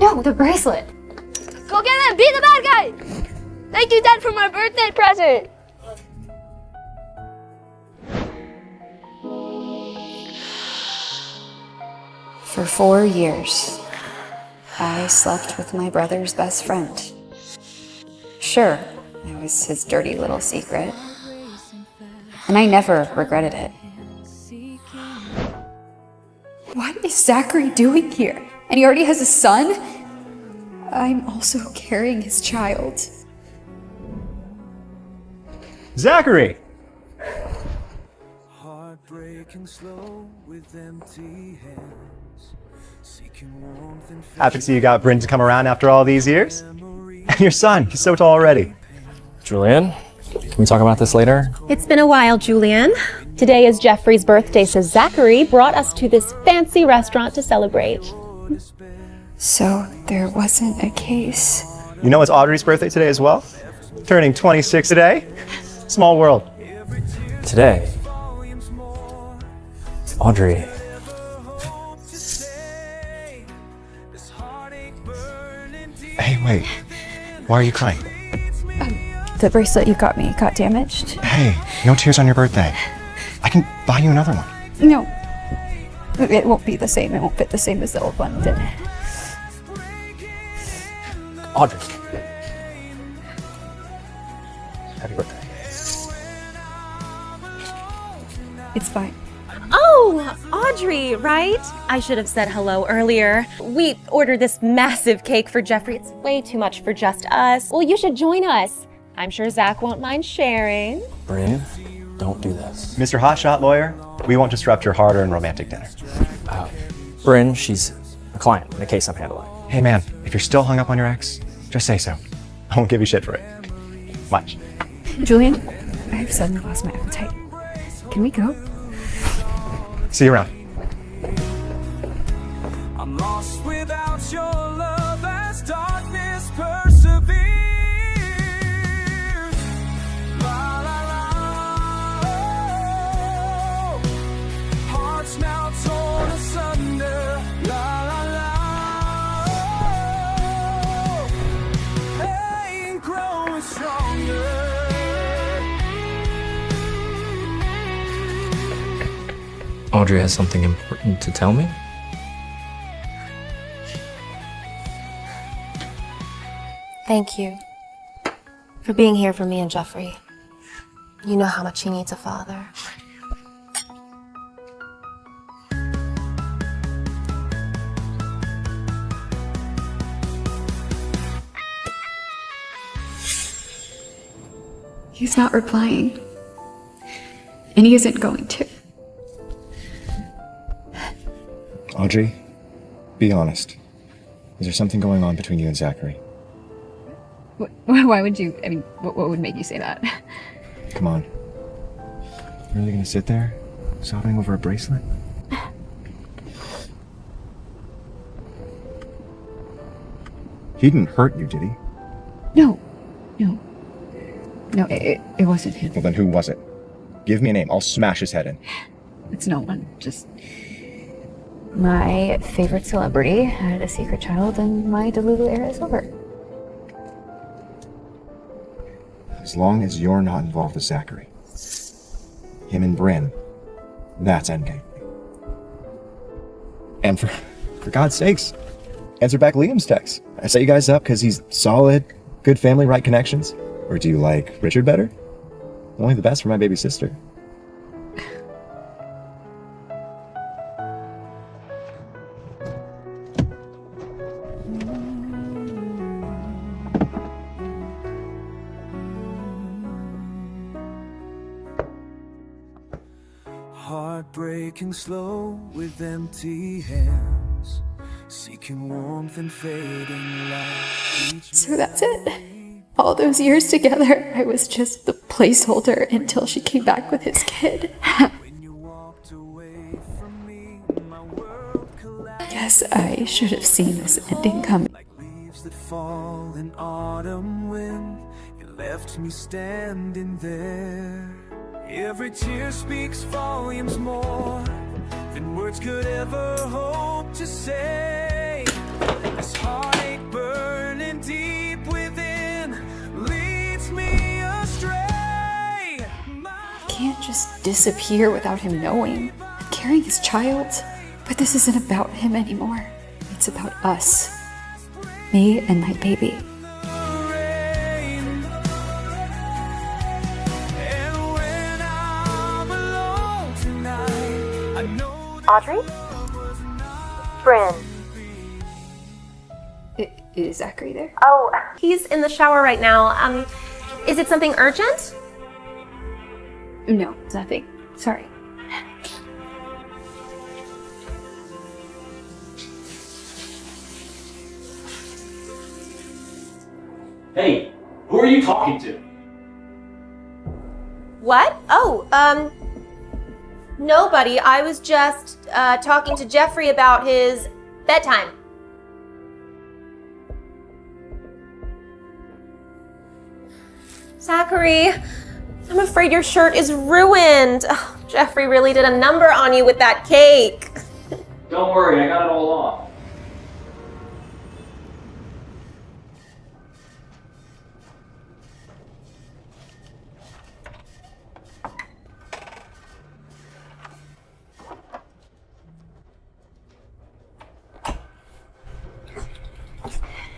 No, the bracelet. Go get him! Be the bad guy! Thank you, Dad, for my birthday present! For 4 years, I slept with my brother's best friend. Sure, it was his dirty little secret, and I never regretted it. What is Zachary doing here? And he already has a son? I'm also carrying his child. Zachary! Happy to see you got Bryn to come around after all these years. And your son, he's so tall already. Julian, can we talk about this later? It's been a while, Julian. Today is Jeffrey's birthday, so Zachary brought us to this fancy restaurant to celebrate. So there wasn't a case. You know it's Audrey's birthday today as well? Turning 26 today. Small world. Today? Audrey. Hey, wait. Why are you crying? The bracelet you got me got damaged. Hey, no tears on your birthday. I can buy you another one. No, it won't be the same. It won't fit the same as the old one did. Audrey. Happy birthday. It's fine. Oh, Audrey, right? I should have said hello earlier. We ordered this massive cake for Jeffrey. It's way too much for just us. Well, you should join us. I'm sure Zach won't mind sharing. Bryn, don't do this. Mr. Hotshot Lawyer, we won't disrupt your hard-earned romantic dinner. Bryn, she's a client in a case I'm handling. Hey man, if you're still hung up on your ex, just say so. I won't give you shit for it. Much. Julian, I've suddenly lost my appetite. Can we go? See you around. I'm lost without your love as darkness perseveres. La la la, oh. Hearts now torn asunder. La la la, oh. Ain't growing stronger. Audrey has something important to tell me? Thank you for being here for me and Jeffrey. You know how much he needs a father. He's not replying. And he isn't going to. Audrey, be honest. Is there something going on between you and Zachary? Why would you, I mean, what would make you say that? Come on. You're really gonna sit there, sobbing over a bracelet? He didn't hurt you, did he? No, it wasn't him. Well, then who was it? Give me a name. I'll smash his head in. It's no one, just my favorite celebrity had a secret child and my Delulu era is over. As long as you're not involved with Zachary. Him and Bryn, that's endgame. And for God's sakes, answer back Liam's text. I set you guys up because he's solid, good family, right connections. Or do you like Richard better? Only the best for my baby sister. Heartbreaking slow with empty hands, seeking warmth and fading light. So that's it. All those years together, I was just the placeholder until she came back with his kid. Guess I should have seen this ending coming. Like leaves that fall in autumn wind, you left me standing there. Every tear speaks volumes more than words could ever hope to say. This heart disappear without him knowing. I'm carrying his child. But this isn't about him anymore. It's about us. Me and my baby. Audrey? Bryn. Is Zachary there? Oh, he's in the shower right now. Is it something urgent? No, it's nothing. Sorry. Hey, who are you talking to? What? Oh, nobody. I was just talking to Jeffrey about his bedtime. Zachary, I'm afraid your shirt is ruined. Oh, Jeffrey really did a number on you with that cake. Don't worry, I got it all off.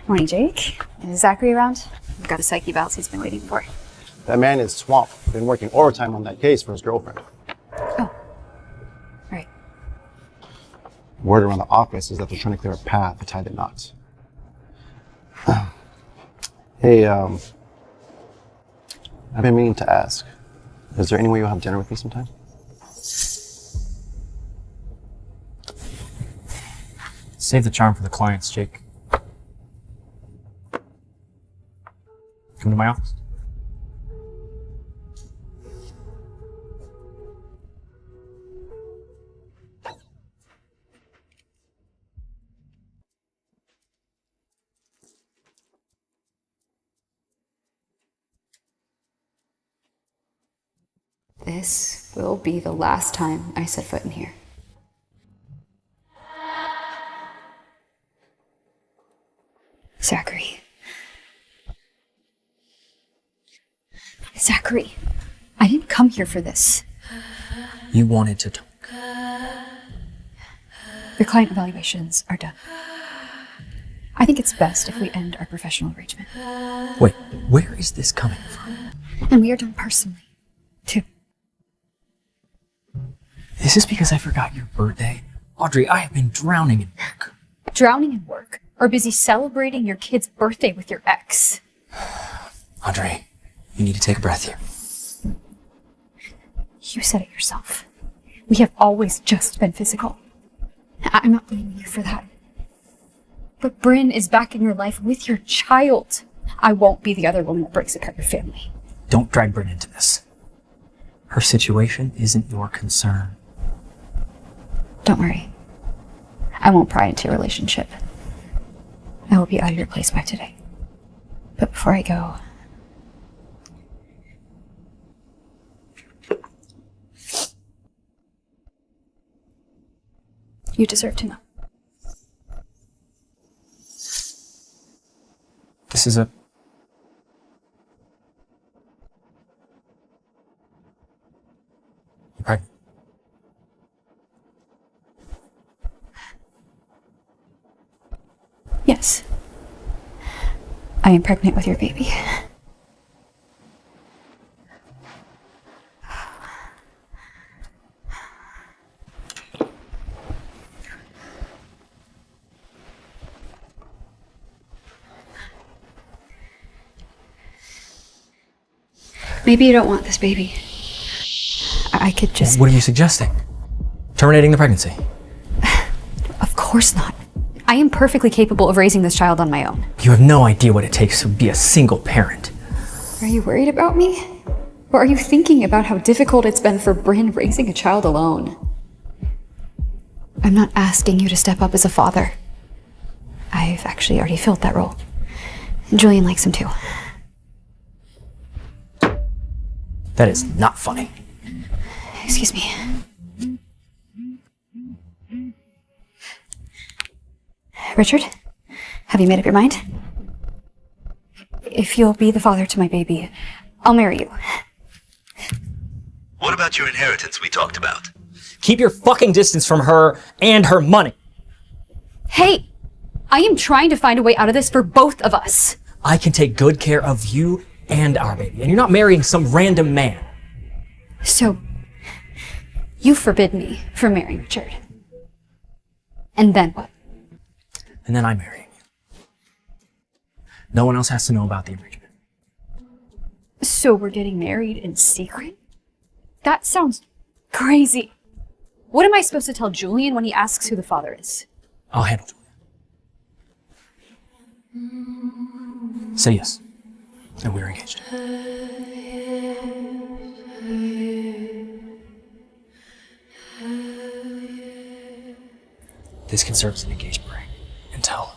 Morning, Jake. Is Zachary around? I've got a psyche bounce he's been waiting for. That man is swamped. Been working overtime on that case for his girlfriend. Oh. Right. Word around the office is that they're trying to clear a path to tie the knots. Hey, I've been meaning to ask. Is there any way you'll have dinner with me sometime? Save the charm for the clients, Jake. Come to my office. This will be the last time I set foot in here. Zachary. Zachary, I didn't come here for this. You wanted to talk. Your client evaluations are done. I think it's best if we end our professional arrangement. Wait, where is this coming from? And we are done personally, too. Is this because I forgot your birthday? Audrey, I have been drowning in work. Drowning in work, or busy celebrating your kid's birthday with your ex. Audrey, you need to take a breath here. You said it yourself. We have always just been physical. I'm not blaming you for that. But Bryn is back in your life with your child. I won't be the other woman that breaks apart your family. Don't drag Bryn into this. Her situation isn't your concern. Don't worry. I won't pry into your relationship. I will be out of your place by today. But before I go, you deserve to know. This is a... You're pregnant. Yes. I am pregnant with your baby. Maybe you don't want this baby. I could just... What are you suggesting? Terminating the pregnancy? Of course not. I am perfectly capable of raising this child on my own. You have no idea what it takes to be a single parent. Are you worried about me? Or are you thinking about how difficult it's been for Bryn raising a child alone? I'm not asking you to step up as a father. I've actually already filled that role. And Julian likes him too. That is not funny. Excuse me. Richard, have you made up your mind? If you'll be the father to my baby, I'll marry you. What what about your inheritance we talked about? Keep your fucking distance from her and her money. Hey, I am trying to find a way out of this for both of us. I can take good care of you and our baby, and you're not marrying some random man. So, you forbid me from marrying Richard. And then what? And then I'm marrying you. No one else has to know about the arrangement. So we're getting married in secret? That sounds crazy. What am I supposed to tell Julian when he asks who the father is? I'll handle Julian. Say yes, and we're engaged. This can serve as an engagement ring until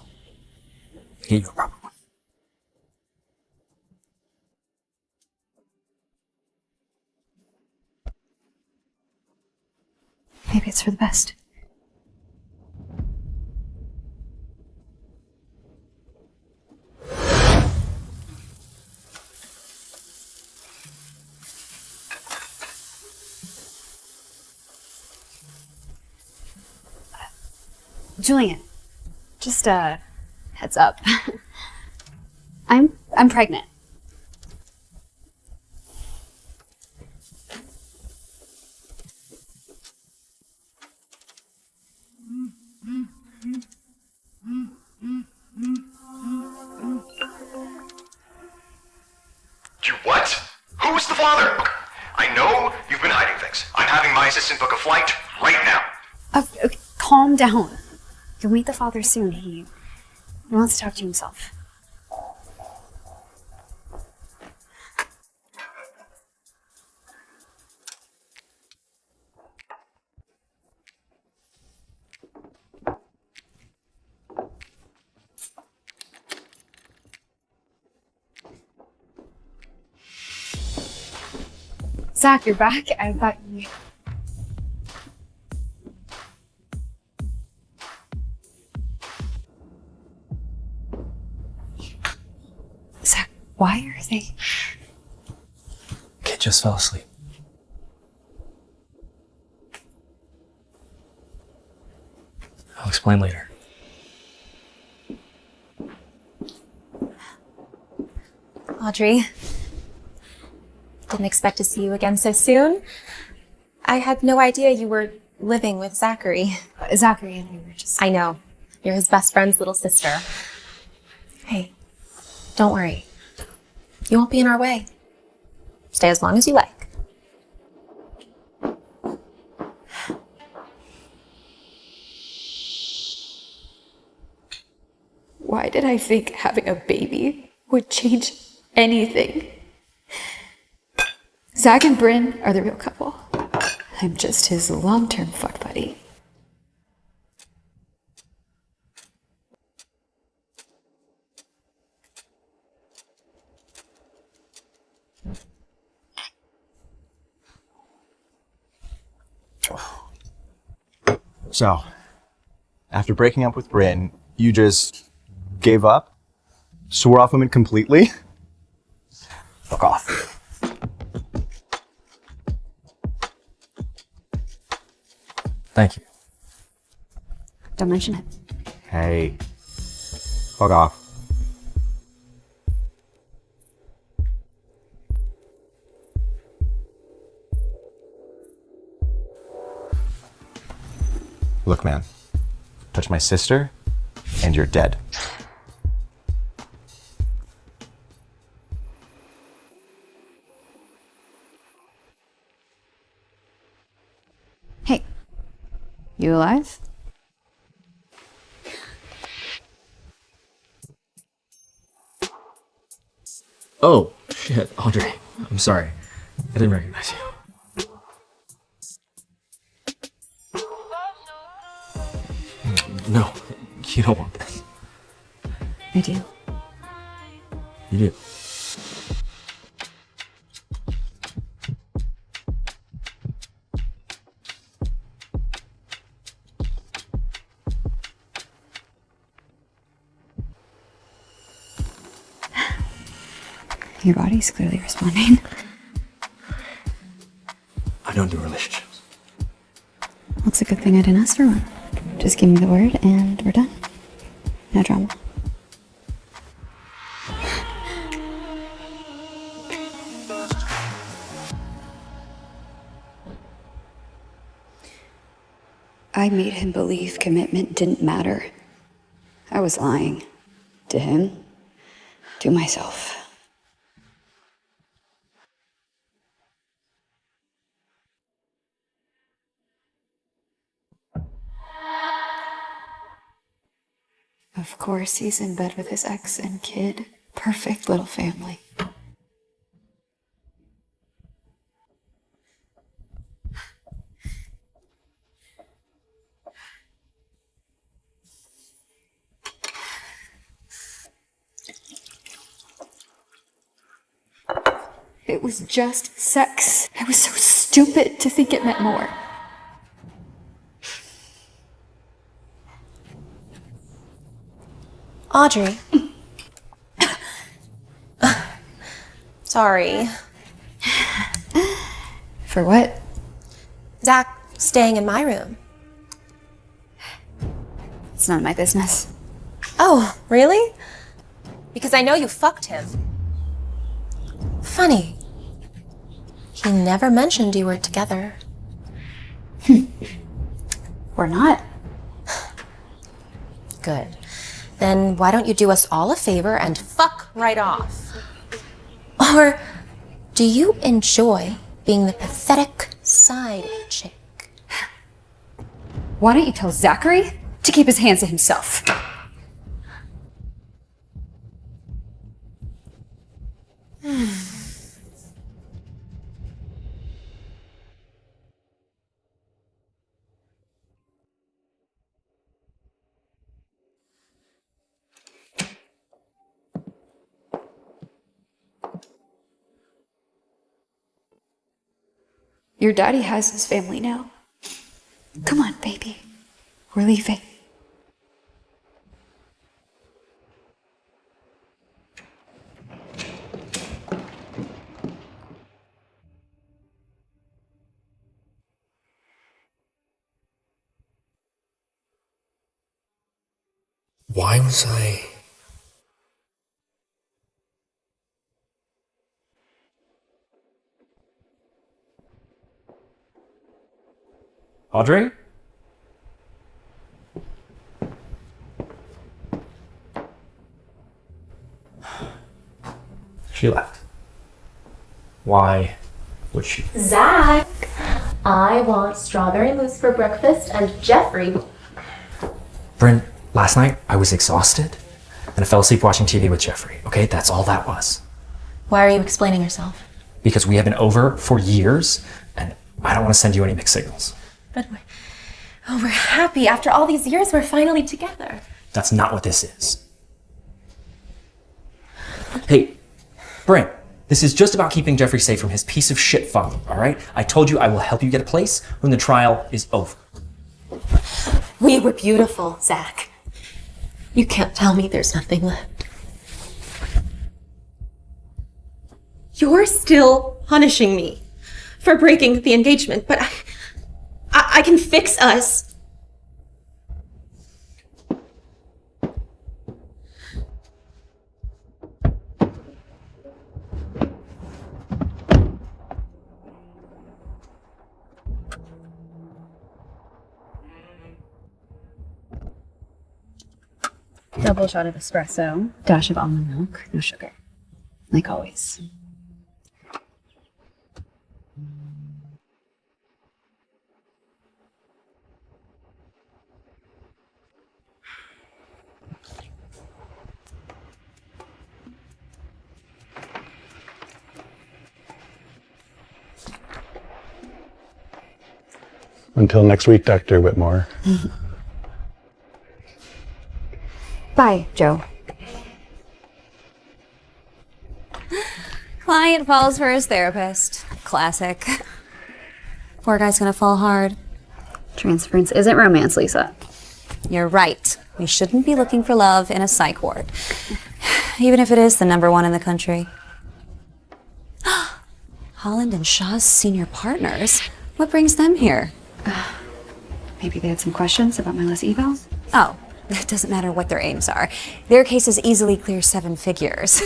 I get you a proper one. Maybe it's for the best. Julian, just heads up. I'm pregnant. You what? Who's the father? Look, I know you've been hiding things. I'm having my assistant book a flight right now. Okay, calm down. You'll meet the father soon. He wants to talk to you himself. Zach, you're back? I thought you... Zach, why are they... Kid just fell asleep. I'll explain later. Audrey, didn't expect to see you again so soon. I had no idea you were living with Zachary. Zachary and we were just... I know. You're his best friend's little sister. Hey, don't worry. You won't be in our way. Stay as long as you like. Why did I think having a baby would change anything? Zach and Bryn are the real couple. I'm just his long-term fuck buddy. So, after breaking up with Bryn, you just gave up? Swore off women completely? Fuck off. Thank you. Don't mention it. Hey. Fuck off. Look, man. Touch my sister, and you're dead. Hey, you alive? Oh, shit, Audrey. I'm sorry. I didn't recognize you. No, you don't want this. I do. You do. Your body's clearly responding. I I don't do relationships. Well, it's a good thing I didn't ask for one. Just give me the word and we're done. No drama. I made him believe commitment didn't matter. I was lying. To him. To myself. Of course, he's in bed with his ex and kid. Perfect little family. It was just sex. I was so stupid to think it meant more. Audrey. Sorry. For what? Zach staying in my room. It's none of my business. Oh, really? Because I know you fucked him. Funny. He never mentioned you were together. We're not. Good. Then why don't you do us all a favor and fuck right off? Or do you enjoy being the pathetic side chick? Why don't you tell Zachary to keep his hands to himself? Your daddy has his family now. Come on, baby. We're leaving. Why was I... Audrey? She left. Why would she? Zach, I want strawberry mousse for breakfast and Jeffrey. Bryn, last night I was exhausted and I fell asleep watching TV with Jeffrey, okay? That's all that was. Why are you explaining yourself? Because we have been over for years and I don't want to send you any mixed signals. But we're happy. After all these years, we're finally together. That's not what this is. Hey, Bryn, this is just about keeping Jeffrey safe from his piece of shit father, all right? I told you I will help you get a place when the trial is over. We were beautiful, Zach. You can't tell me there's nothing left. You're still punishing me for breaking the engagement, but I can fix us. Double shot of espresso, dash of almond milk, no sugar. Like always. Until next week, Dr. Whitmore. Bye, Joe. Client falls for his therapist. Classic. Poor guy's gonna fall hard. Transference isn't romance, Lisa. You're right. We shouldn't be looking for love in a psych ward. Even if it is the #1 in the country. Holland and Shaw's senior partners. What brings them here? Maybe they had some questions about my last evals? Oh, it doesn't matter what their aims are. Their cases easily clear 7 figures.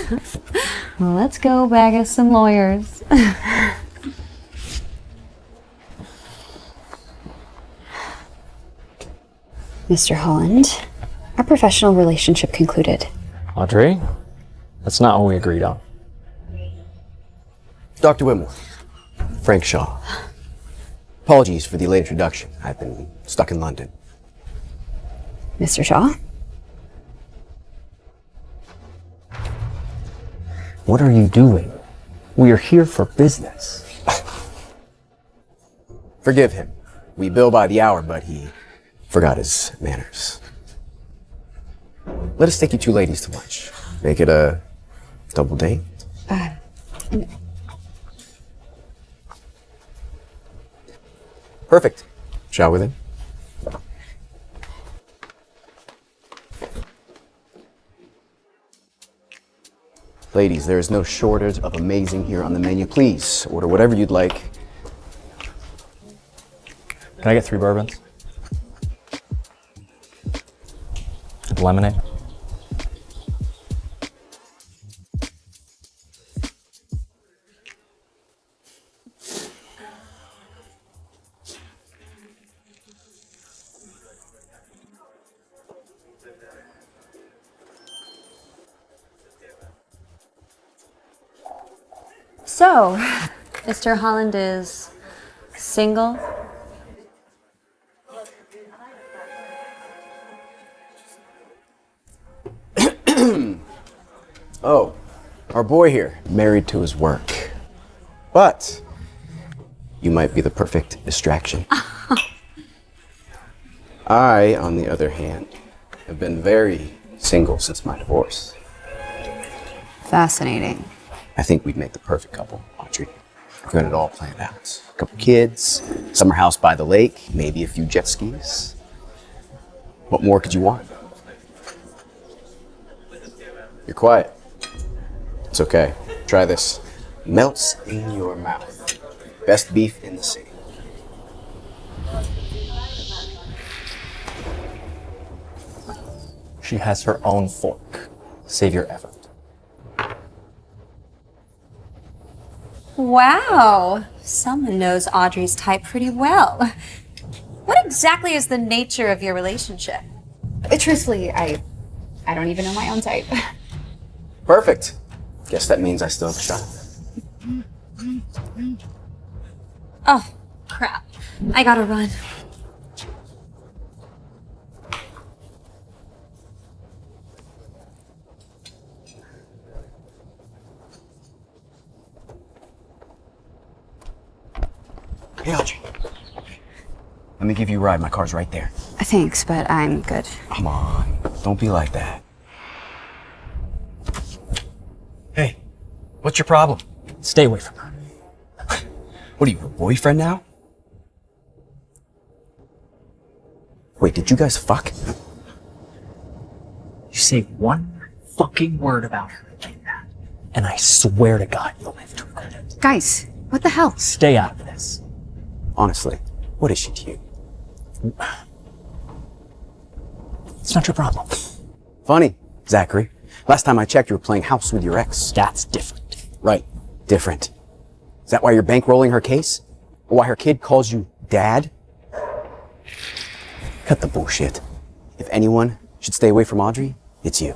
Well, let's go bag us some lawyers. Mr. Holland, our professional relationship concluded. Audrey, that's not what we agreed on. Dr. Whitmore, Frank Shaw. Apologies for the late introduction. I've been stuck in London. Mr. Shaw? What are you doing? We are here for business. Forgive him. We bill by the hour, but he forgot his manners. Let us take you two ladies to lunch. Make it a double date. Perfect. Shall we then? Ladies, there is no shortage of amazing here on the menu. Please order whatever you'd like. Can I get 3 bourbons? And lemonade? So, Mr. Holland is single? Oh, our boy here, married to his work. But you might be the perfect distraction. I, on the other hand, have been very single since my divorce. Fascinating. I think we'd make the perfect couple, Audrey. We've got it all planned out. A couple kids, summer house by the lake, maybe a few jet skis. What more could you want? You're quiet. It's okay. Try this. Melts in your mouth. Best beef in the city. She has her own fork. Save your effort. Wow, someone knows Audrey's type pretty well. What exactly is the nature of your relationship? Truthfully, I don't even know my own type. Perfect. Guess that means I still have a shot. Oh, crap. I gotta run. Hey, Audrey. Let me give you a ride. My car's right there. Thanks, but I'm good. Come on. Don't be like that. Hey, what's your problem? Stay away from her. What are you, her boyfriend now? Wait, did you guys fuck? You say one fucking word about her like that, and I swear to God you'll live to regret it. Guys, what the hell? Stay out of this. Honestly, what is she to you? It's not your problem. Funny, Zachary. Last time I checked, you were playing house with your ex. That's different. Right, different. Is that why you're bankrolling her case? Or why her kid calls you dad? Cut the bullshit. If anyone should stay away from Audrey, it's you.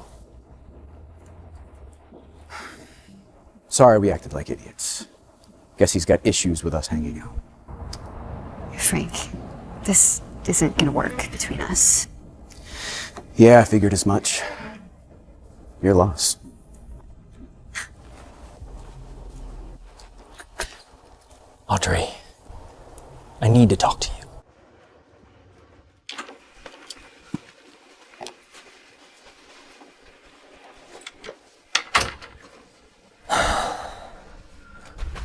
Sorry we acted like idiots. Guess he's got issues with us hanging out. Frank, this isn't gonna work between us. Yeah, I figured as much. Your loss. Audrey, I need to talk to you.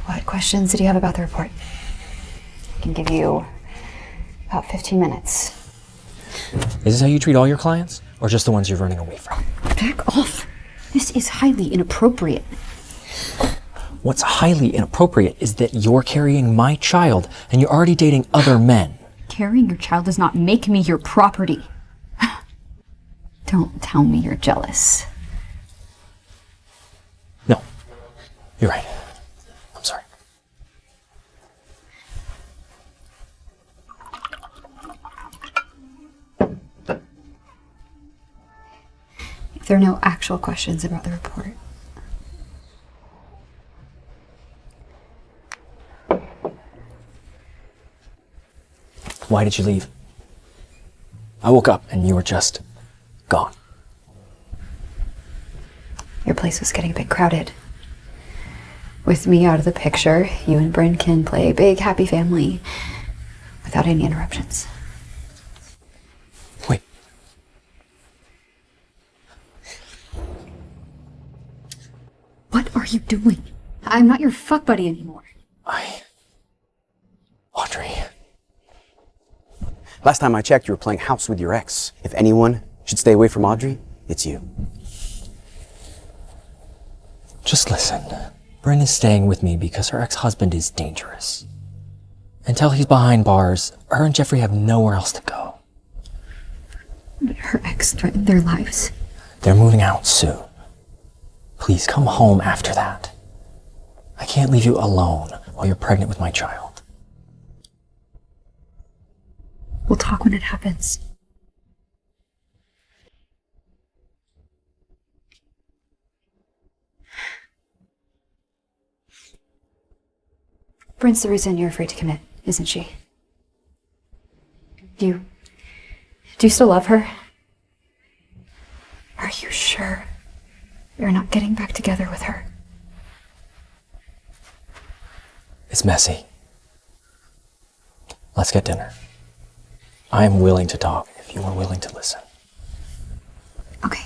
What questions did you have about the report? I can give you about 15 minutes. Is this how you treat all your clients? Or just the ones you're running away from? Back off. This is highly inappropriate. What's highly inappropriate is that you're carrying my child and you're already dating other men. Carrying your child does not make me your property. Don't tell me you're jealous. No, you're right. I'm sorry. If there are no actual questions about the report. Why did you leave? I woke up and you were just gone. Your place was getting a bit crowded. With me out of the picture, you and Bryn can play a big, happy family without any interruptions. Wait. What are you doing? I'm not your fuck buddy anymore. Audrey. Last time I checked, you were playing house with your ex. If anyone should stay away from Audrey, it's you. Just listen. Bryn is staying with me because her ex-husband is dangerous. Until he's behind bars, her and Jeffrey have nowhere else to go. But her ex threatened their lives. They're moving out soon. Please come home after that. I can't leave you alone while you're pregnant with my child. We'll talk when it happens. Bryn's the reason you're afraid to commit, isn't she? Do you still love her? Are you sure you're not getting back together with her? It's messy. Let's get dinner. I am willing to talk if you are willing to listen. Okay.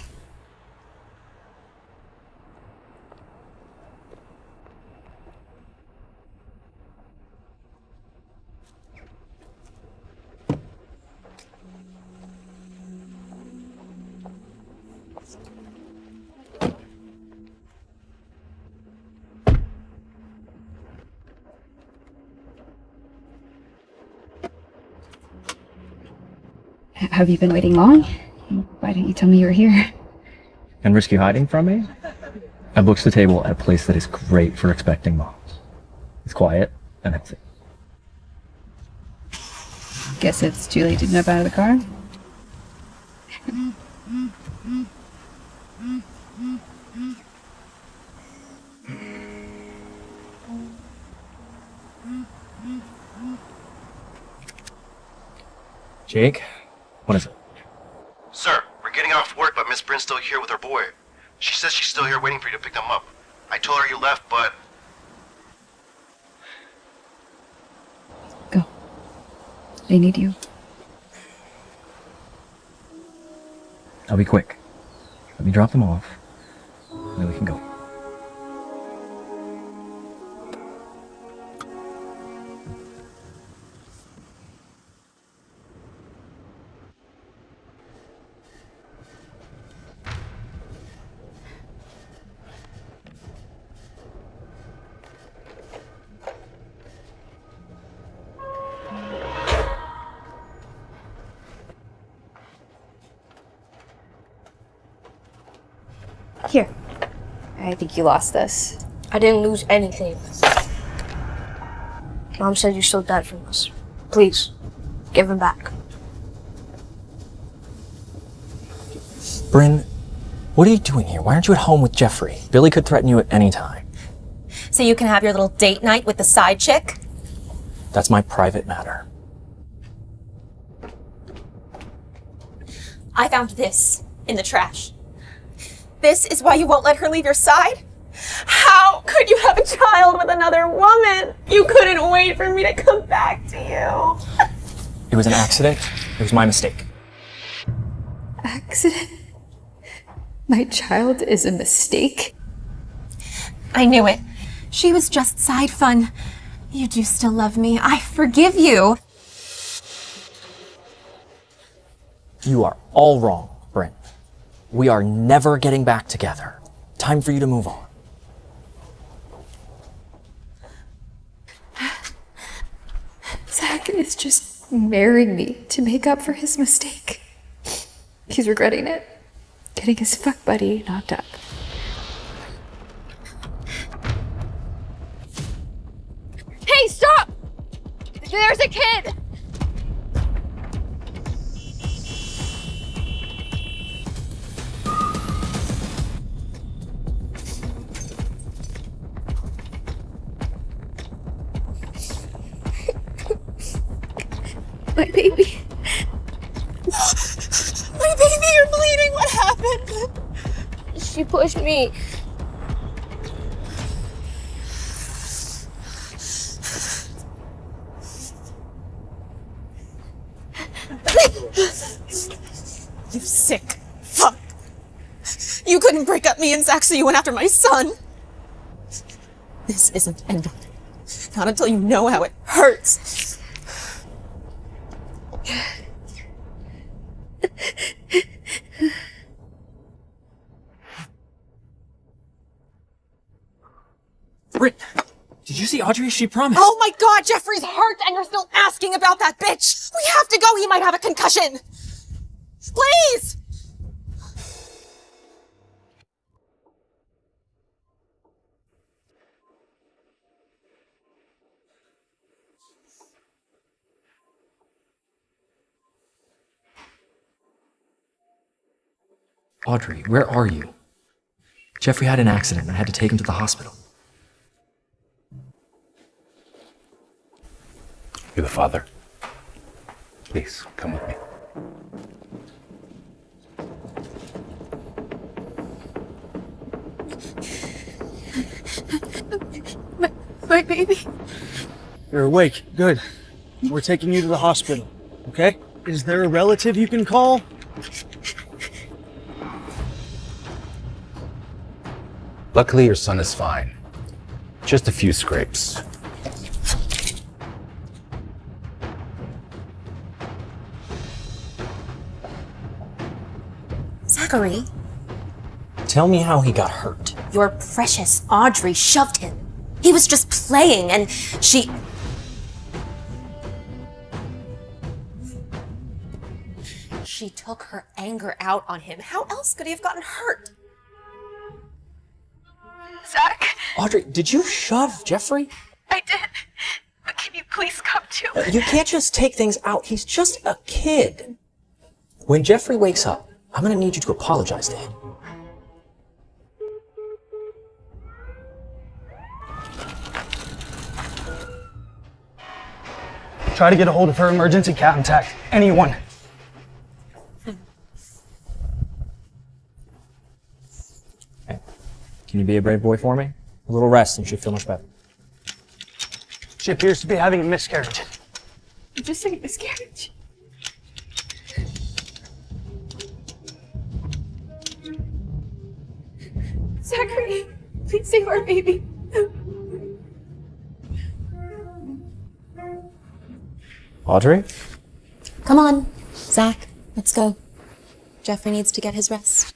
Have you been waiting long? Why didn't you tell me you were here? And risk you hiding from me? I booked the table at a place that is great for expecting moms. It's quiet, and that's it. Guess it's too late to jump out of the car. Jake, what is it? Sir, we're getting off work, but Miss Bryn's still here with her boy. She says she's still here waiting for you to pick them up. I told her you left, but... Go. They need you. I'll be quick. Let me drop them off, and then we can go. Here. I think you lost this. I didn't lose anything. Mom said you stole Dad from us. Please, give him back. Bryn, what are you doing here? Why aren't you at home with Jeffrey? Billy could threaten you at any time. So you can have your little date night with the side chick? That's my private matter. I found this in the trash. This is why you won't let her leave your side? How could you have a child with another woman? You couldn't wait for me to come back to you. It was an accident. It was my mistake. Accident? My child is a mistake? I knew it. She was just side fun. You do still love me. I forgive you. You are all wrong, Bryn. We are never getting back together. Time for you to move on. is just marrying me to make up for his mistake. He's regretting it. Getting his fuck buddy knocked up. Hey, stop! There's a kid! My baby. My baby, you're bleeding! What happened? She pushed me. You sick fuck. You couldn't break up me and Zach, so you went after my son. This isn't ending. Not until you know how it hurts. Britt, did you see Audrey? She promised. Oh my god, Jeffrey's hurt and you're still asking about that bitch! We have to go, he might have a concussion! Please! Audrey, where are you? Jeffrey had an accident and I had to take him to the hospital. You're the father. Please, come with me. My baby. You're awake. Good. We're taking you to the hospital, okay? Is there a relative you can call? Luckily, your son is fine. Just a few scrapes. Zachary, Tell me how he got hurt. your precious Audrey shoved him. He was just playing and she... She took her anger out on him. How else could he have gotten hurt? Zach, Audrey, did you shove Jeffrey? I did. But can you please come to? You can't just take things out. He's just a kid. When Jeffrey wakes up, I'm gonna need you to apologize to him. Try to get a hold of her emergency contact. Anyone. Can you be a brave boy for me? A little rest and you should feel much better. She appears to be having a miscarriage. Just a miscarriage. Zachary, please save our baby. Audrey? Come on, Zach, let's go. Jeffrey needs to get his rest.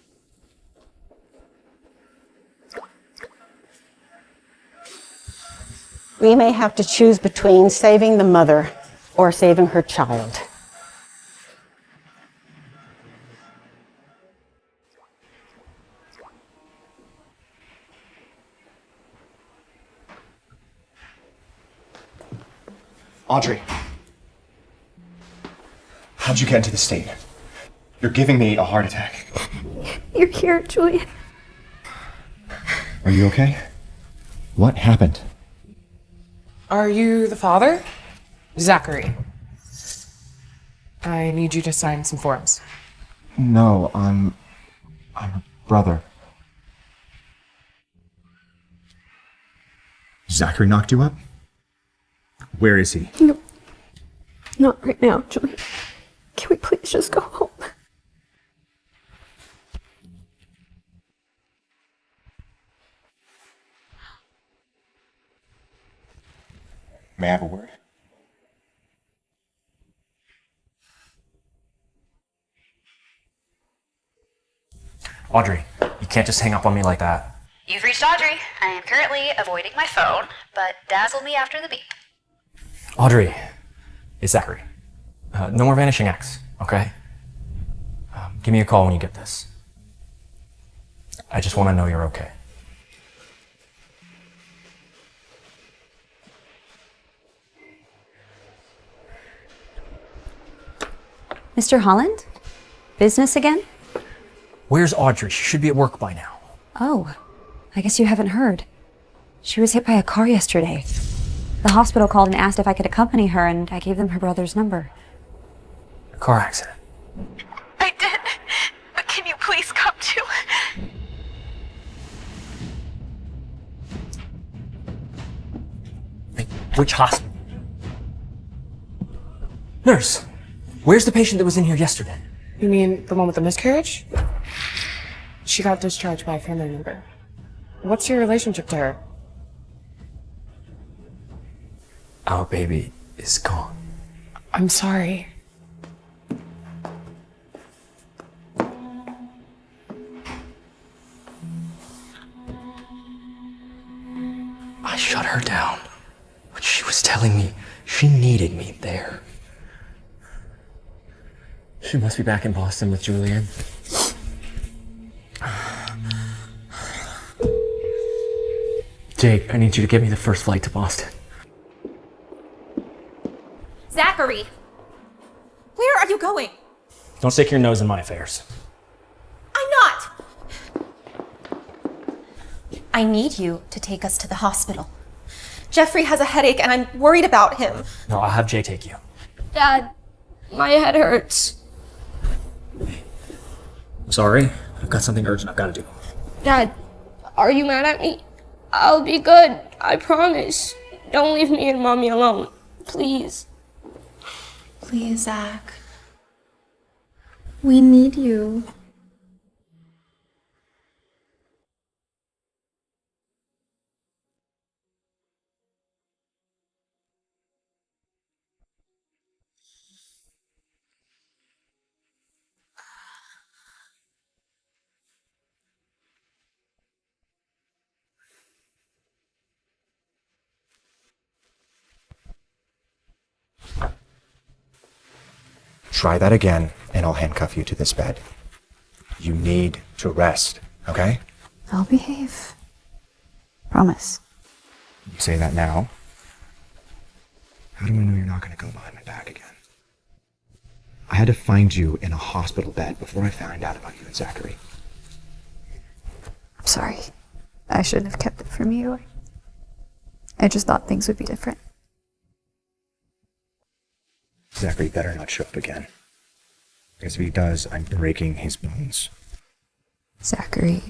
We may have to choose between saving the mother or saving her child. Audrey. How'd you get into this state? You're giving me a heart attack. You're here, Julian. Are you okay? What happened? Are you the father? Zachary. I need you to sign some forms. No, I'm a brother. Zachary knocked you up? Where is he? No. Not right now, Julian. Can we please just go home? May I have a word? Audrey, you can't just hang up on me like that. You've reached Audrey. I am currently avoiding my phone, but dazzle me after the beep. Audrey, It's Zachary. No more vanishing acts, okay? Give me a call when you get this. I just want to know you're okay. Mr. Holland? Business again? Where's Audrey? She should be at work by now. Oh, I guess you haven't heard. She was hit by a car yesterday. The hospital called and asked if I could accompany her, and I gave them her brother's number. A car accident. I did. But can you please come too? Which hospital? Nurse, where's the patient that was in here yesterday? You mean the one with the miscarriage? She got discharged by a family member. What's your relationship to her? Our baby is gone. I'm sorry. I shut her down, but she was telling me she needed me there. She must be back in Boston with Julian. Jake, I need you to get me the first flight to Boston. Zachary! Where are you going? Don't stick your nose in my affairs. I'm not! I need you to take us to the hospital. Jeffrey has a headache and I'm worried about him. No, I'll have Jay take you. Dad, my head hurts. I'm sorry. I've got something urgent I've got to do. Dad, are you mad at me? I'll be good, I promise. Don't leave me and Mommy alone, please. Please, Zach. We need you. Try that again, and I'll handcuff you to this bed. You need to rest, okay? I'll behave. Promise. You say that now. How do I know you're not going to go behind my back again? I had to find you in a hospital bed before I found out about you and Zachary. I'm sorry. I shouldn't have kept it from you. I just thought things would be different. Zachary better not show up again. Because if he does, I'm breaking his bones. Zachary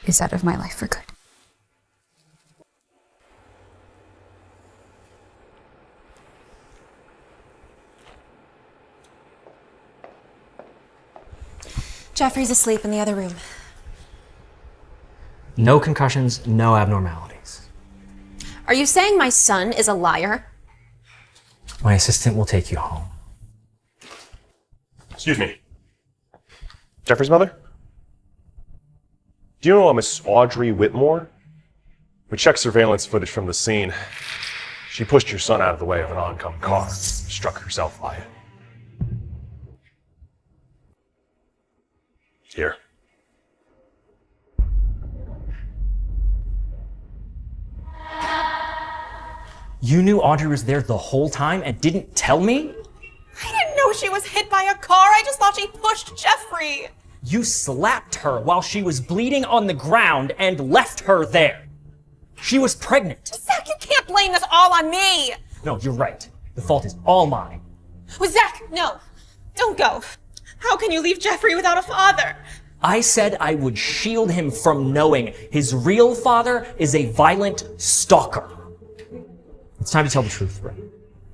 is out of my life for good. Jeffrey's asleep in the other room. No concussions, no abnormalities. Are you saying my son is a liar? My assistant will take you home. Excuse me. Jeffrey's mother? Do you know a Miss Audrey Whitmore? We checked surveillance footage from the scene. She pushed your son out of the way of an oncoming car, struck herself by it. Here. You knew Audrey was there the whole time and didn't tell me? I didn't know she was hit by a car. I just thought she pushed Jeffrey. You slapped her while she was bleeding on the ground and left her there. She was pregnant. Zach, you can't blame this all on me. No, you're right. The fault is all mine. Well, Zach, no. Don't go. How can you leave Jeffrey without a father? I said I would shield him from knowing his real father is a violent stalker. It's time to tell the truth, Ray.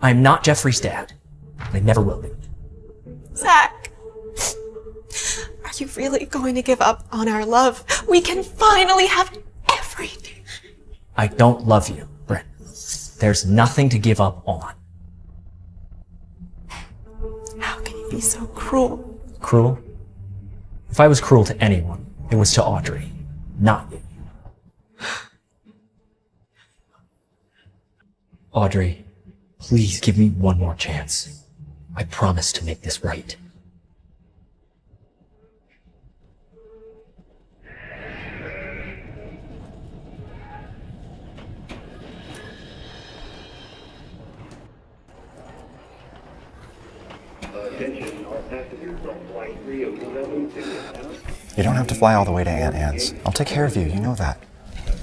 I'm not Jeffrey's dad. I never will be. Zach, are you really going to give up on our love? We can finally have everything. I don't love you, Brent. There's nothing to give up on. How can you be so cruel? Cruel? If I was cruel to anyone, it was to Audrey, not you. Audrey, Please give me one more chance. I promise to make this right. You don't have to fly all the way to Aunt Anne's. I'll take care of you, you know that.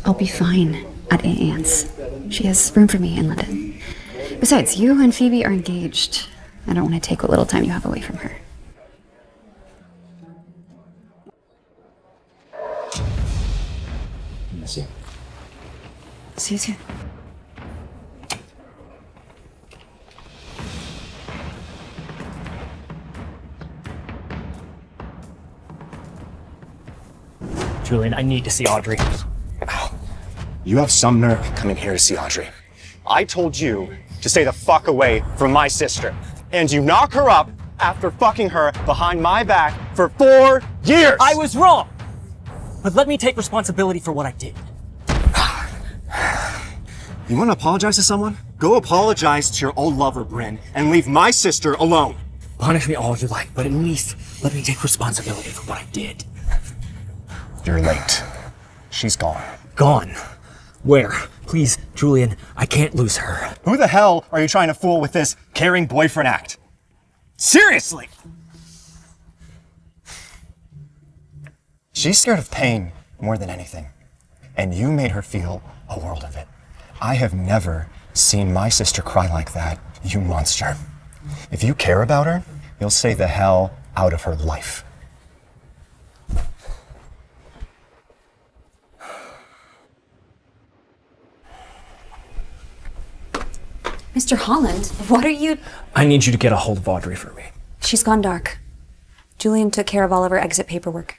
I'll be fine at Aunt Anne's. She has room for me in London. Besides, you and Phoebe are engaged. I don't want to take what little time you have away from her. Miss you. See you soon. Julian, I need to see Audrey. You have some nerve coming here to see Audrey. I told you to stay the fuck away from my sister. And you knock her up after fucking her behind my back for 4 years! I was wrong! But let me take responsibility for what I did. You want to apologize to someone? Go apologize to your old lover, Bryn, and leave my sister alone. Punish me all you like, but at least let me take responsibility for what I did. You're late. She's gone. Gone? Where? Please, Julian, I can't lose her. Who the hell are you trying to fool with this caring boyfriend act? Seriously! She's scared of pain more than anything. And you made her feel a world of it. I have never seen my sister cry like that, you monster. If you care about her, you'll stay the hell out of her life. Mr. Holland, what are you... I need you to get a hold of Audrey for me. She's gone dark. Julian took care of all of her exit paperwork.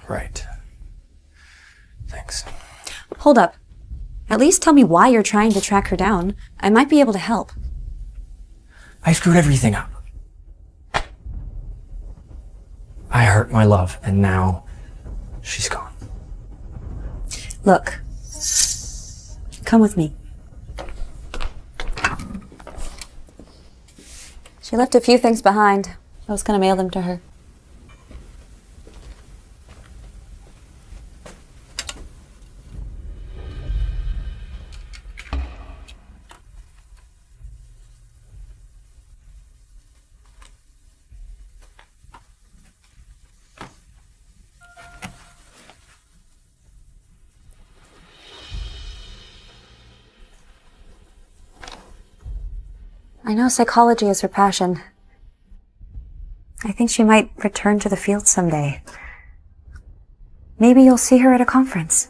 Right. Thanks. Hold up. At least tell me why you're trying to track her down. I might be able to help. I screwed everything up. I hurt my love, and now she's gone. Look. Come with me. She left a few things behind. I was gonna mail them to her. I know psychology is her passion. I think she might return to the field someday. Maybe you'll see her at a conference.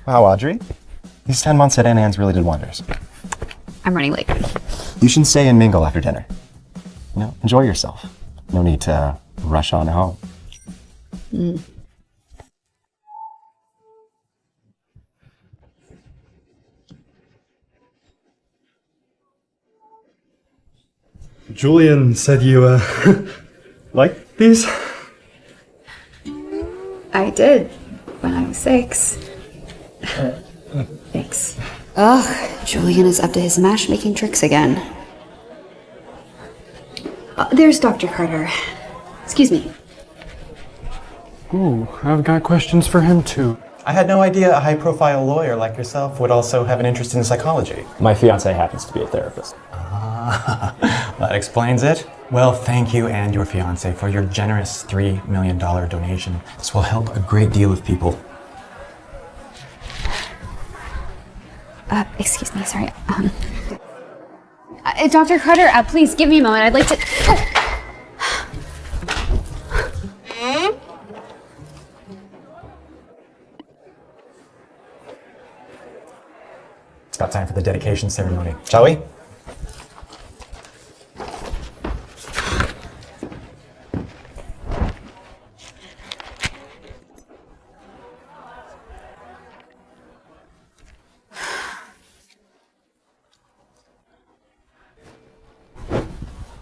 Wow, Audrey. These 10 months at Aunt Anne's really did wonders. I'm running late. You should stay and mingle after dinner. You know, enjoy yourself. No need to rush on home. Julian said you, like these? I did when I was 6. Thanks. Ugh, Julian is up to his matchmaking tricks again. There's Dr. Carter. Excuse me. Ooh, I've got questions for him too. I had no idea a high-profile lawyer like yourself would also have an interest in psychology. My fiance happens to be a therapist. That explains it. Well, thank you and your fiance for your generous $3 million donation. This will help a great deal of people. Excuse me, sorry. Dr. Carter, please give me a moment. I'd like to... It's about time for the dedication ceremony, shall we?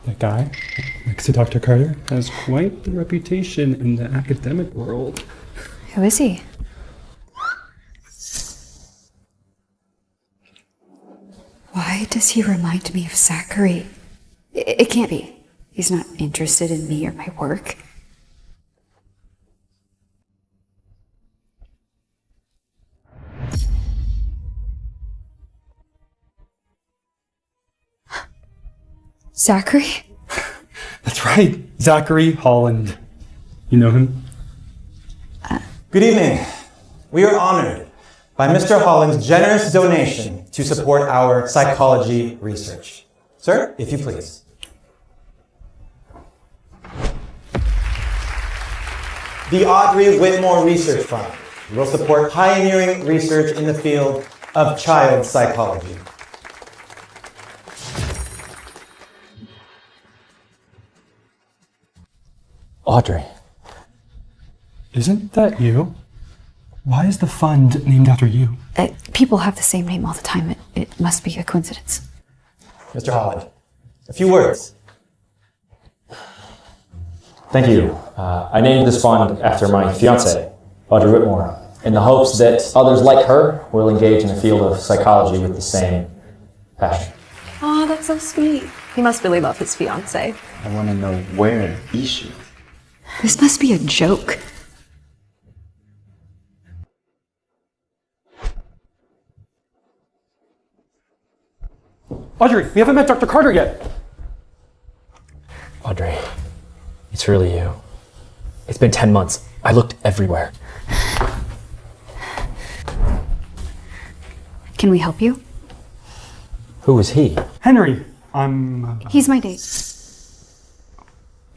That guy next to Dr. Carter has quite the reputation in the academic world. Who is he? Why does he remind me of Zachary? It can't be. He's not interested in me or my work. Zachary? That's right, Zachary Holland. You know him? Good evening. We are honored by Mr. Holland's generous donation to support our psychology research. Sir, if you please. The Audrey Whitmore Research Fund will support pioneering research in the field of child psychology. Audrey. Isn't that you? Why is the fund named after you? People have the same name all the time. It must be a coincidence. Mr. Holland, a few words. Thank you. I named this fund after my fiancée, Audrey Whitmore, in the hopes that others like her will engage in the field of psychology with the same passion. Oh, that's so sweet. He must really love his fiancée. I want to know where is she? This must be a joke. Audrey, we haven't met Dr. Carter yet. Audrey, it's really you. It's been 10 months. I looked everywhere. Can we help you? Who is he? Henry, He's my date.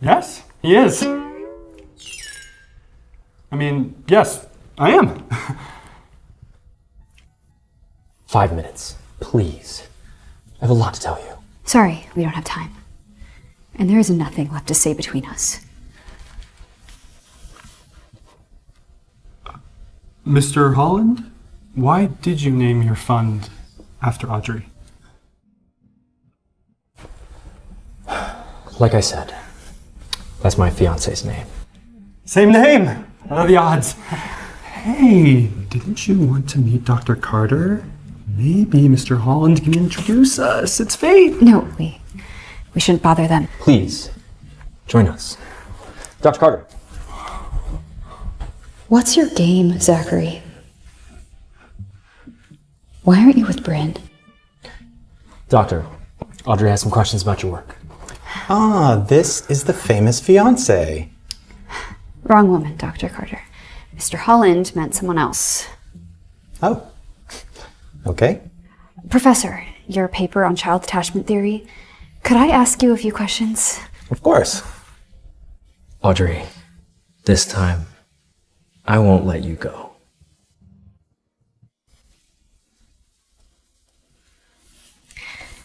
Yes, he is. I mean, yes, I am. 5 minutes, please. I have a lot to tell you. Sorry, we don't have time. And there is nothing left to say between us. Mr. Holland, why did you name your fund after Audrey? Like I said, that's my fiance's name. Same name! What are the odds? Hey, didn't you want to meet Dr. Carter? Maybe Mr. Holland can introduce us. It's fate. No, we shouldn't bother them. Please, join us. Dr. Carter. What's your game, Zachary? Why aren't you with Bryn? Doctor, Audrey has some questions about your work. Ah, this is the famous fiancé. Wrong woman, Dr. Carter. Mr. Holland meant someone else. Oh, okay. Professor, your paper on child attachment theory, could I ask you a few questions? Of course. Audrey, this time, I won't let you go.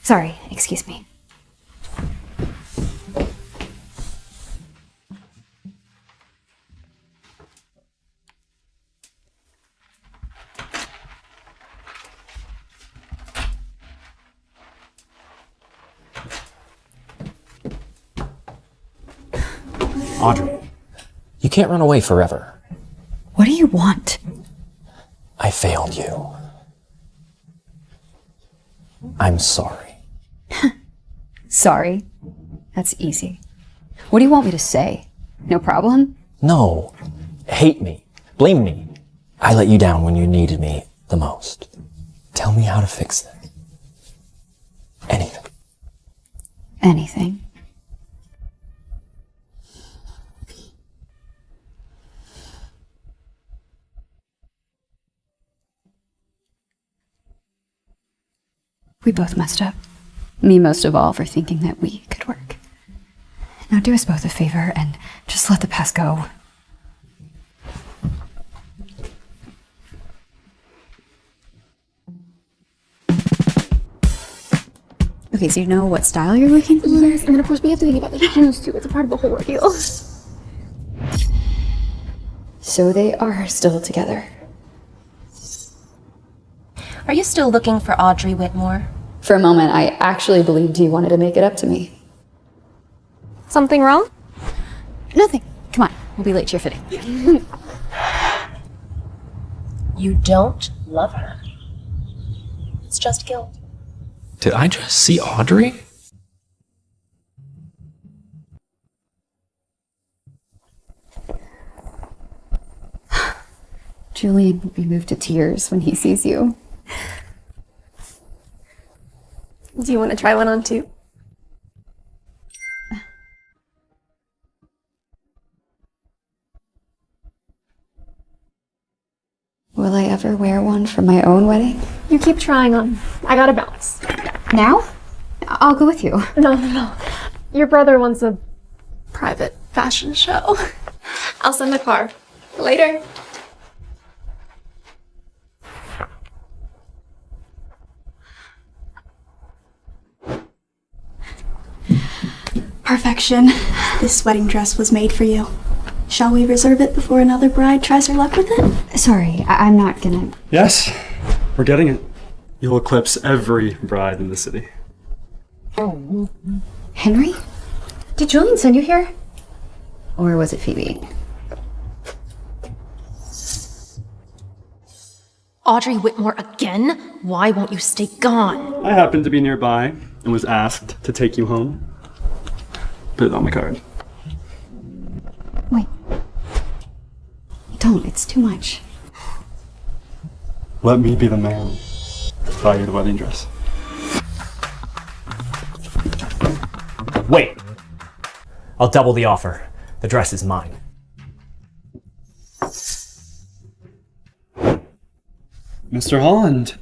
Sorry, excuse me. Audrey, you can't run away forever. What do you want? I failed you. I'm sorry. Sorry? That's easy. What do you want me to say? No problem? No. Hate me. Blame me. I let you down when you needed me the most. Tell me how to fix this. Anything. Anything. We both messed up. Me most of all for thinking that we could work. Now do us both a favor and just let the past go. Okay, so you know what style you're looking for? Yes, and then of course we have to think about the shoes too. It's a part of the whole ordeal. So they are still together. Are you still looking for Audrey Whitmore? For a moment, I actually believed you wanted to make it up to me. Something wrong? Nothing. Come on, we'll be late to your fitting. You don't love her. It's just guilt. Did I just see Audrey? Julian will be moved to tears when he sees you. Do you want to try one on too? Will I ever wear one for my own wedding? You keep trying on. I gotta bounce. Now? I'll go with you. No. Your brother wants a private fashion show. I'll send the car. Later. Perfection. This wedding dress was made for you. Shall we reserve it before another bride tries her luck with it? Sorry, I'm not gonna... Yes, we're getting it. You'll eclipse every bride in the city. Henry? Did Julian send you here? Or was it Phoebe? Audrey Whitmore again? Why won't you stay gone? I happened to be nearby and was asked to take you home. Put it on my card. Wait. Don't, it's too much. Let me be the man to buy you the wedding dress. Wait. I'll double the offer. The dress is mine. Mr. Holland,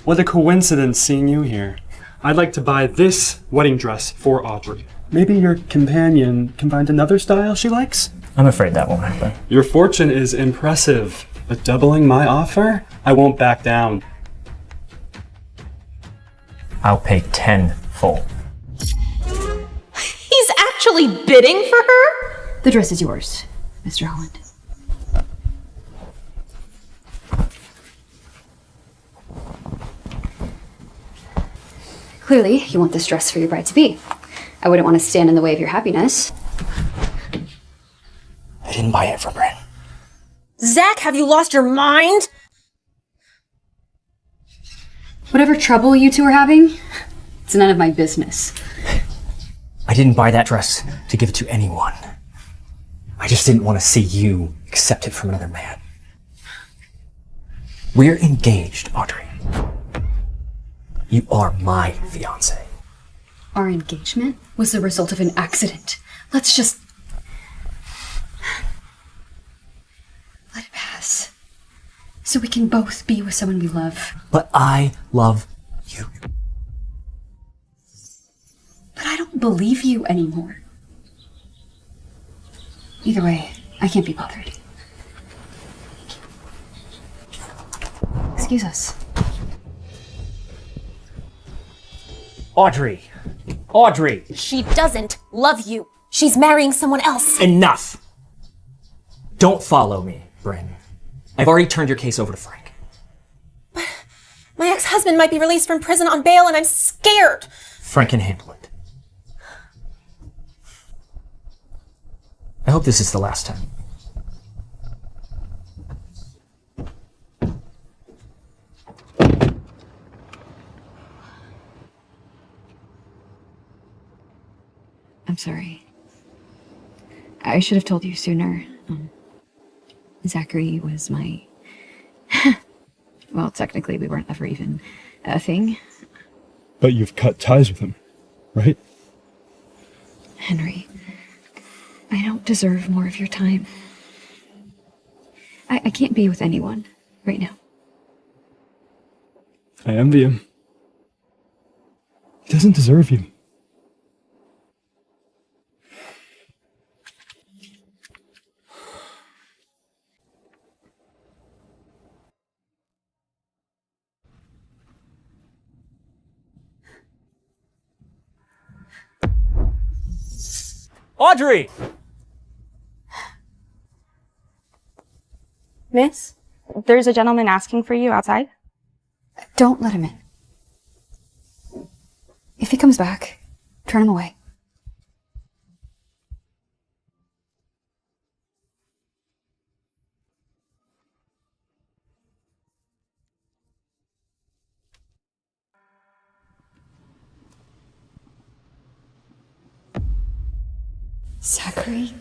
what a coincidence seeing you here. I'd like to buy this wedding dress for Audrey. Maybe your companion can find another style she likes? I'm afraid that won't happen. Your fortune is impressive, but doubling my offer? I won't back down. I'll pay 10 full. He's actually bidding for her? The dress is yours, Mr. Holland. Clearly, you want this dress for your bride-to-be. I wouldn't want to stand in the way of your happiness. I didn't buy it for Bryn. Zach, have you lost your mind? Whatever trouble you two are having, it's none of my business. I didn't buy that dress to give it to anyone. I just didn't want to see you accept it from another man. We're engaged, Audrey. You are my fiancé. Our engagement was the result of an accident. Let's just... let it pass. So we can both be with someone we love. But I love you. But I don't believe you anymore. Either way, I can't be bothered. Excuse us. Audrey! Audrey! She doesn't love you. She's marrying someone else. Enough! Don't follow me, Bryn. I've already turned your case over to Frank. But my ex-husband might be released from prison on bail and I'm scared. Frank can handle it. I hope this is the last time. I'm sorry. I should have told you sooner. Zachary was my... well, technically we weren't ever even a thing. But you've cut ties with him, right? Henry, I don't deserve more of your time. I can't be with anyone right now. I envy him. He doesn't deserve you. Audrey! Miss, there's a gentleman asking for you outside. Don't let him in. If he comes back, turn him away. Zachary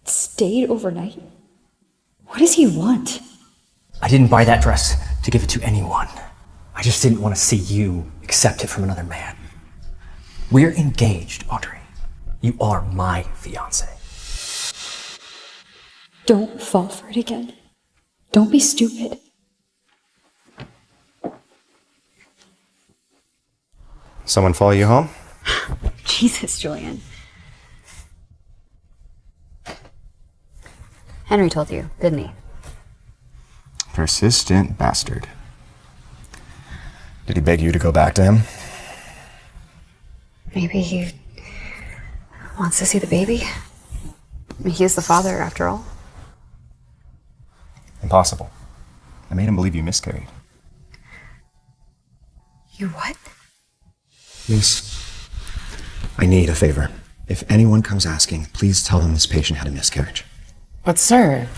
stayed overnight? What does he want? I didn't buy that dress to give it to anyone. I just didn't want to see you accept it from another man. We're engaged, Audrey. You are my fiance. Don't fall for it again. Don't be stupid. Someone follow you home? Jesus, Julian. Henry told you, didn't he? Persistent bastard. Did he beg you to go back to him? Maybe he wants to see the baby. I mean, he is the father, after all. Impossible. I made him believe you miscarried. You what? Miss, I need a favor. If anyone comes asking, please tell them this patient had a miscarriage. But sir...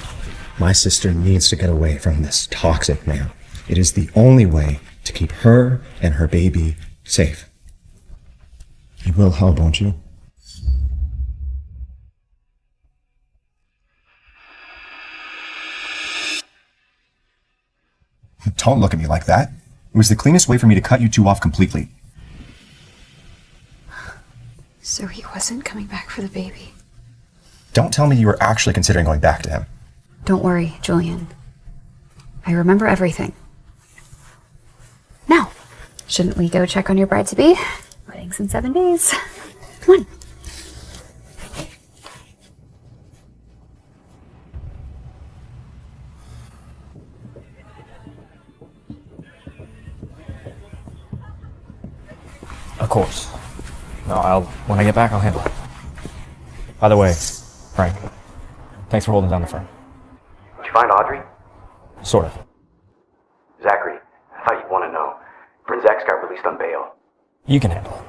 My sister needs to get away from this toxic man. It is the only way to keep her and her baby safe. You will help, won't you? Don't look at me like that. It was the cleanest way for me to cut you two off completely. So he wasn't coming back for the baby. Don't tell me you were actually considering going back to him. Don't worry, Julian. I remember everything. Now, shouldn't we go check on your bride-to-be? Wedding's in 7 days. Come on. Of course. No, when I get back, I'll handle it. By the way, Frank, thanks for holding down the front. Did you find Audrey? Sort of. Zachary, I thought you'd want to know. Friend Zach's got released on bail. You can handle it.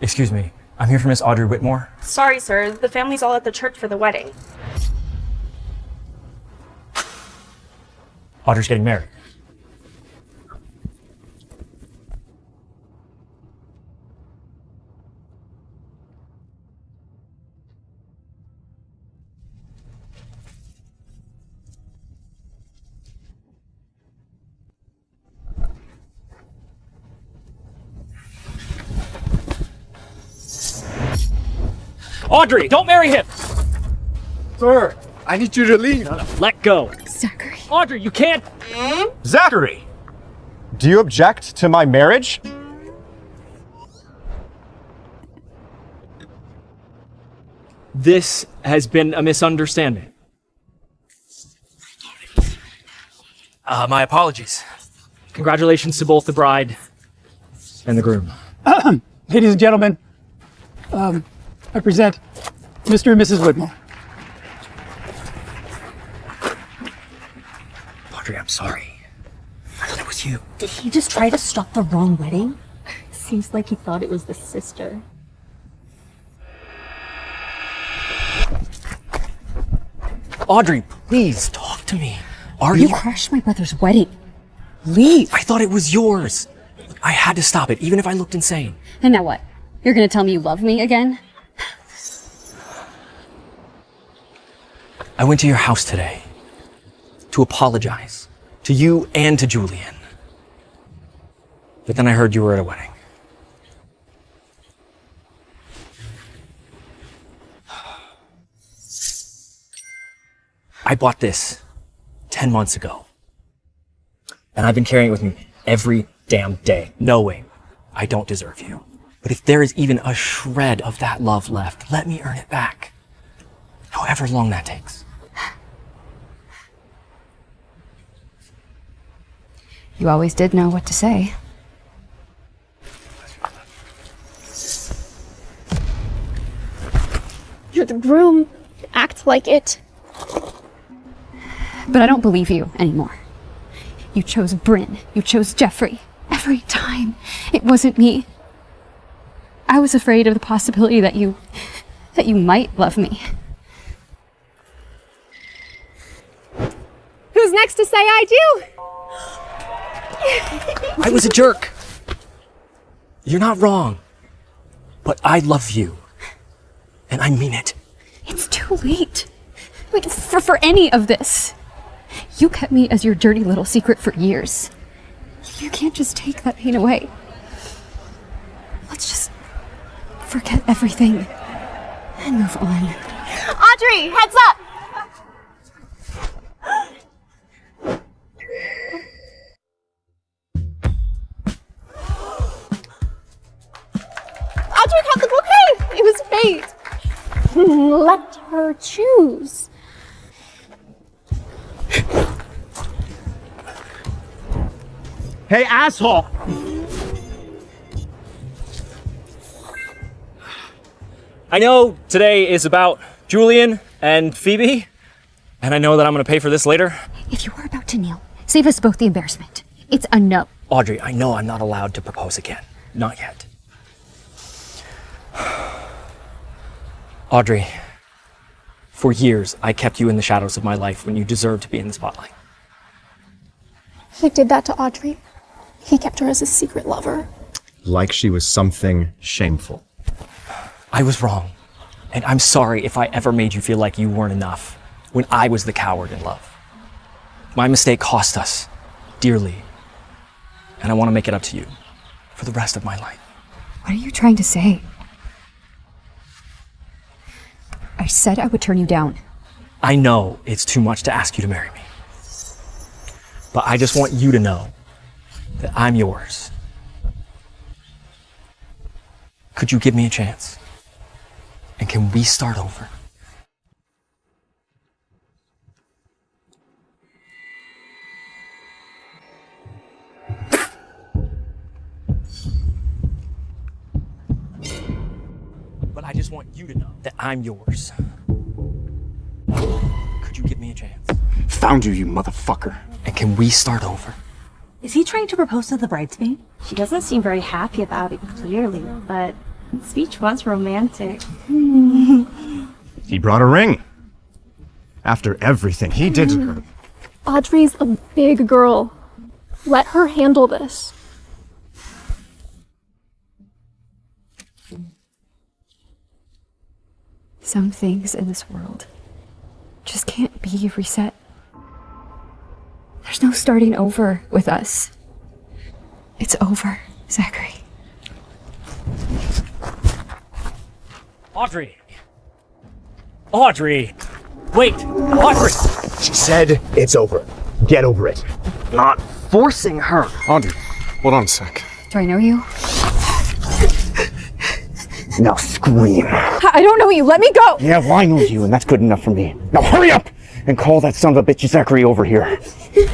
Excuse me, I'm here for Miss Audrey Whitmore. Sorry, sir. The family's all at the church for the wedding. Audrey's getting married. Audrey, don't marry him! Sir, I need you to leave. Let go. Zachary. Audrey, you can't. Zachary! Do you object to my marriage? This has been a misunderstanding. My apologies. Congratulations to both the bride and the groom. Ladies and gentlemen, I present Mr. and Mrs. Whitmore. Audrey, I'm sorry. I thought it was you. Did he just try to stop the wrong wedding? Seems like he thought it was the sister. Audrey, please talk to me. You crashed my brother's wedding. Leave. I thought it was yours. I had to stop it, even if I looked insane. And now what? You're gonna tell me you love me again? I went to your house today to apologize to you and to Julian. But then I heard you were at a wedding. I bought this 10 months ago. And I've been carrying it with me every damn day, knowing I don't deserve you. But if there is even a shred of that love left, let me earn it back. However long that takes. You always did know what to say. You're the groom. Act like it. But I don't believe you anymore. You chose Bryn. You chose Jeffrey. Every time. It wasn't me. I was afraid of the possibility that you might love me. Who's next to say I do? I was a jerk. You're not wrong. But I love you. And I mean it. It's too late. Wait, for any of this. You kept me as your dirty little secret for years. You can't just take that pain away. Let's just forget everything and move on. Audrey, heads up! Audrey got the bouquet! It was fate! Let her choose. Hey, asshole! I know today is about Julian and Phoebe, and I know that I'm gonna pay for this later. If you were about to kneel, save us both the embarrassment. It's a no. Audrey, I know I'm not allowed to propose again. Not yet. Audrey, for years I kept you in the shadows of my life when you deserved to be in the spotlight. He did that to Audrey. He kept her as a secret lover. Like she was something shameful. I was wrong, and I'm sorry if I ever made you feel like you weren't enough when I was the coward in love. My mistake cost us dearly, and I want to make it up to you for the rest of my life. What are you trying to say? I said I would turn you down. I know it's too much to ask you to marry me, but I just want you to know that I'm yours. Could you give me a chance? And can we start over? But I just want you to know that I'm yours. Could you give me a chance? Found you, you motherfucker. And can we start over? Is he trying to propose to the bridesmaid? She doesn't seem very happy about it, clearly, but the speech was romantic. He brought a ring. After everything he did to her. Audrey's a big girl. Let her handle this. Some things in this world just can't be reset. There's no starting over with us. It's over, Zachary. Audrey! Audrey! Wait! Audrey! She said it's over. Get over it. Not forcing her. Audrey, hold on a sec. Do I know you? Now scream. I don't know you. Let me go! Yeah, well, I know you, and that's good enough for me. Now hurry up and call that son of a bitch Zachary over here.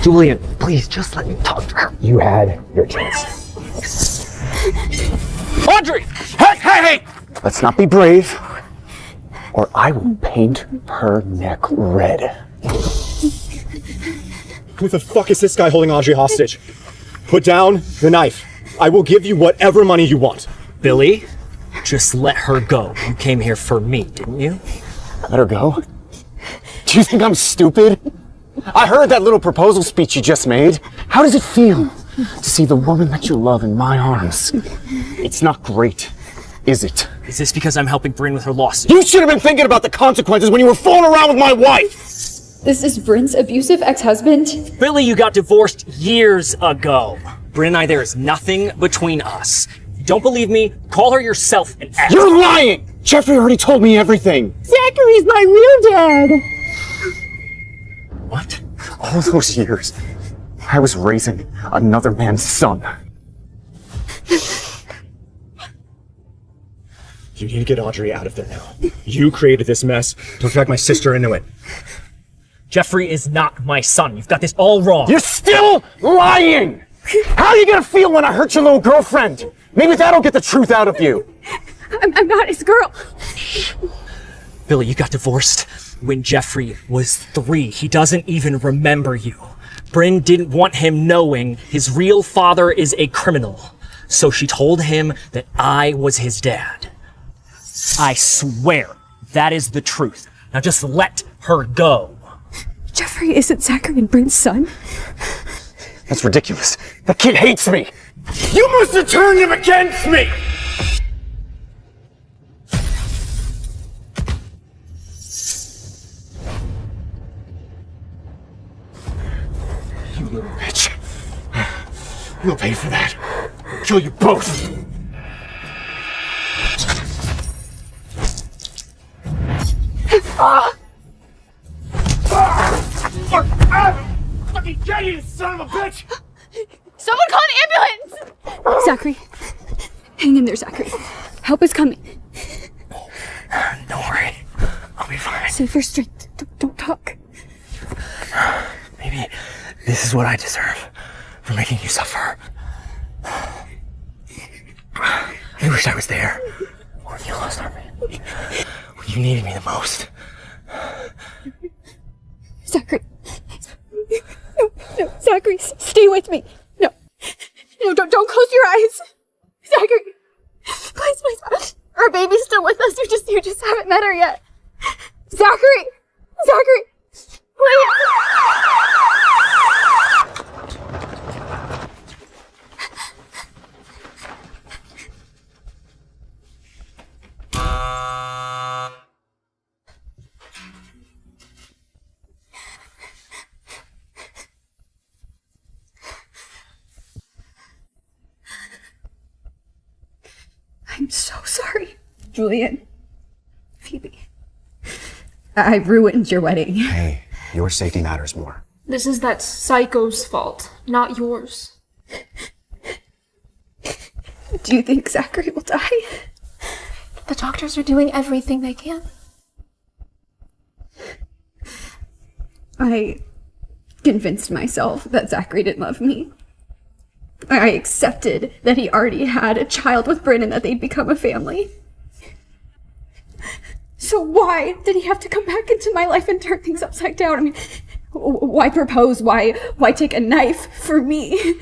Julian, please just let me talk to her. You had your chance. Audrey! Hey! Let's not be brave, or I will paint her neck red. Who the fuck is this guy holding Audrey hostage? Put down the knife. I will give you whatever money you want. Billy, just let her go. You came here for me, didn't you? Let her go? Do you think I'm stupid? I heard that little proposal speech you just made. How does it feel to see the woman that you love in my arms? It's not great, is it? Is this because I'm helping Bryn with her lawsuit? You should have been thinking about the consequences when you were fooling around with my wife! This is Bryn's abusive ex-husband? Billy, you got divorced years ago. Bryn and I, there is nothing between us. If you don't believe me, call her yourself and ask. You're lying! Jeffrey already told me everything. Zachary's my real dad! What? All those years, I was raising another man's son. You need to get Audrey out of there now. You created this mess. Don't drag my sister into it. Jeffrey is not my son. You've got this all wrong. You're still lying! How are you gonna feel when I hurt your little girlfriend? Maybe that'll get the truth out of you. I'm not his girl. Billy, you got divorced when Jeffrey was 3. He doesn't even remember you. Bryn didn't want him knowing his real father is a criminal. So she told him that I was his dad. I swear that is the truth. Now just let her go. Jeffrey isn't Zachary and Bryn's son. That's ridiculous. That kid hates me. You must have turned him against me! You little bitch. You'll pay for that. I'll kill you both. Fucking get you, son of a bitch! Someone call an ambulance! Zachary. Hang in there, Zachary. Help is coming. Don't worry. I'll be fine. Say first strength. Don't talk. Maybe this is what I deserve for making you suffer. I wish I was there when you lost our man. When you needed me the most. Zachary. No, Zachary, stay with me. No, don't close your eyes. Zachary, please. Our baby's still with us. You just haven't met her yet. Zachary, please. I'm so sorry, Julian. Phoebe. I ruined your wedding. Hey, your safety matters more. This is that psycho's fault, not yours. Do you think Zachary will die? The doctors are doing everything they can. I convinced myself that Zachary didn't love me. I accepted that he already had a child with Bryn and that they'd become a family. So why did he have to come back into my life and turn things upside down? I mean, why propose? Why take a knife for me?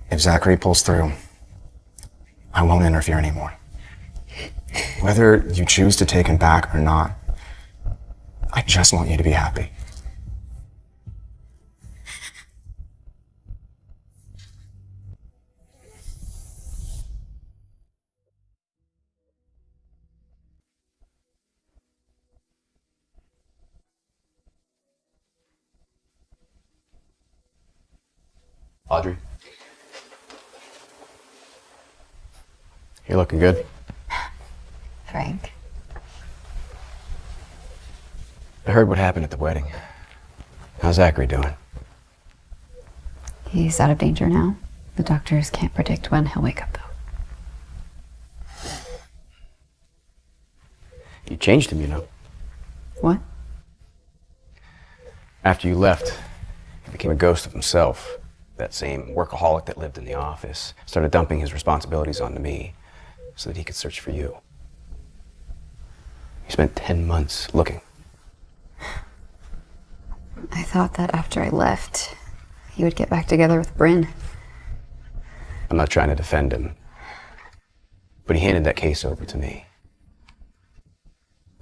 If Zachary pulls through, I won't interfere anymore. Whether you choose to take him back or not, I just want you to be happy. Audrey. You're looking good. Frank. I heard what happened at the wedding. How's Zachary doing? He's out of danger now. The doctors can't predict when he'll wake up, though. You changed him, you know. What? After you left, he became a ghost of himself. That same workaholic that lived in the office started dumping his responsibilities onto me so that he could search for you. He spent 10 months looking. I thought that after I left, he would get back together with Bryn. I'm not trying to defend him, but he handed that case over to me.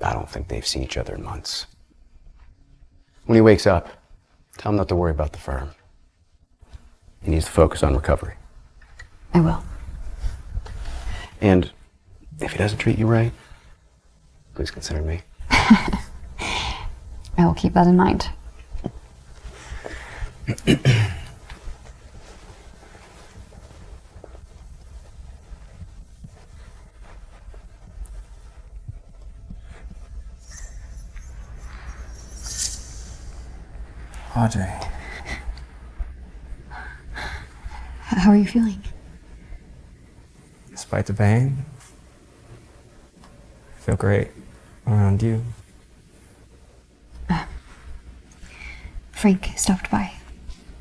I don't think they've seen each other in months. When he wakes up, tell him not to worry about the firm. He needs to focus on recovery. I will. And if he doesn't treat you right, please consider me. I will keep that in mind. Audrey. How are you feeling? Despite the pain, I feel great around you. Frank stopped by.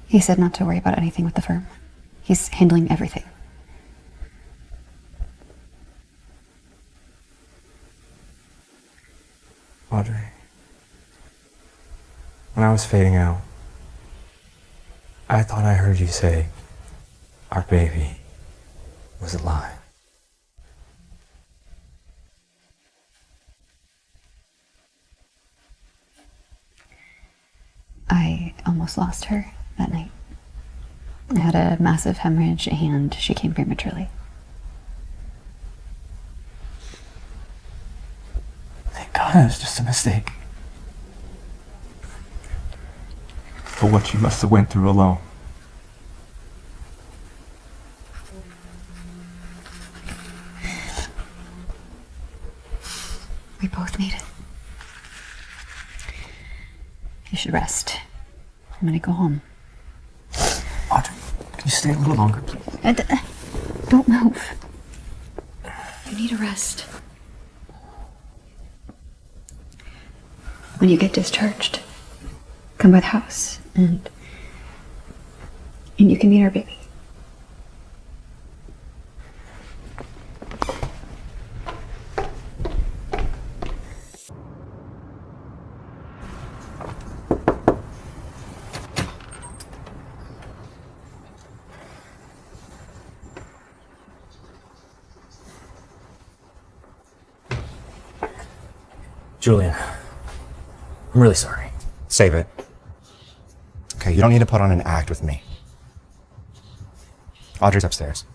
He said not to worry about anything with the firm. He's handling everything. Audrey, when I was fading out, I thought I heard you say, our baby was alive. I almost lost her that night. I had a massive hemorrhage and she came prematurely. Thank God it was just a mistake. For what you must have went through alone. We both need it. You should rest. I'm gonna go home. Audrey, can you stay a little longer, please? Don't move. You need a rest. When you get discharged, come by the house and you can meet our baby. Julian, I'm really sorry. Save it. Okay, you don't need to put on an act with me. Audrey's upstairs.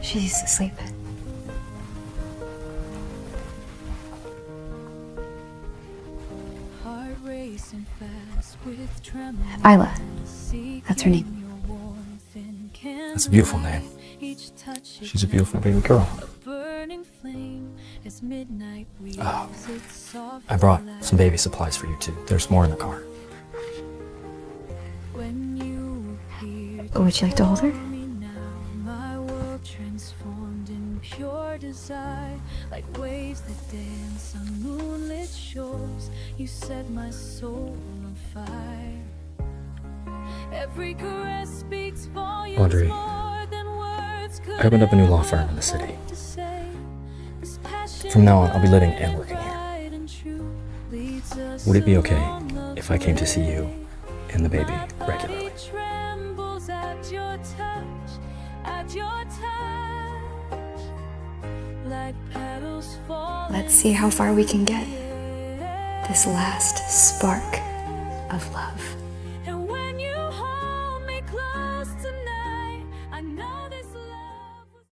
She's asleep. Isla. That's her name. That's a beautiful name. She's a beautiful baby girl. Oh, I brought some baby supplies for you too. There's more in the car. Would you like to hold her? Like waves that dance on moonlit shores, you set my soul on fire. Every caress speaks volumes Audrey, more than words could I opened up a new law firm in the city. From now on, I'll be living and working here. Would it be okay if I came to see you and the baby regularly? trembles at your touch, at your touch, like petals fall. Let's see how far we can get. This last spark of love.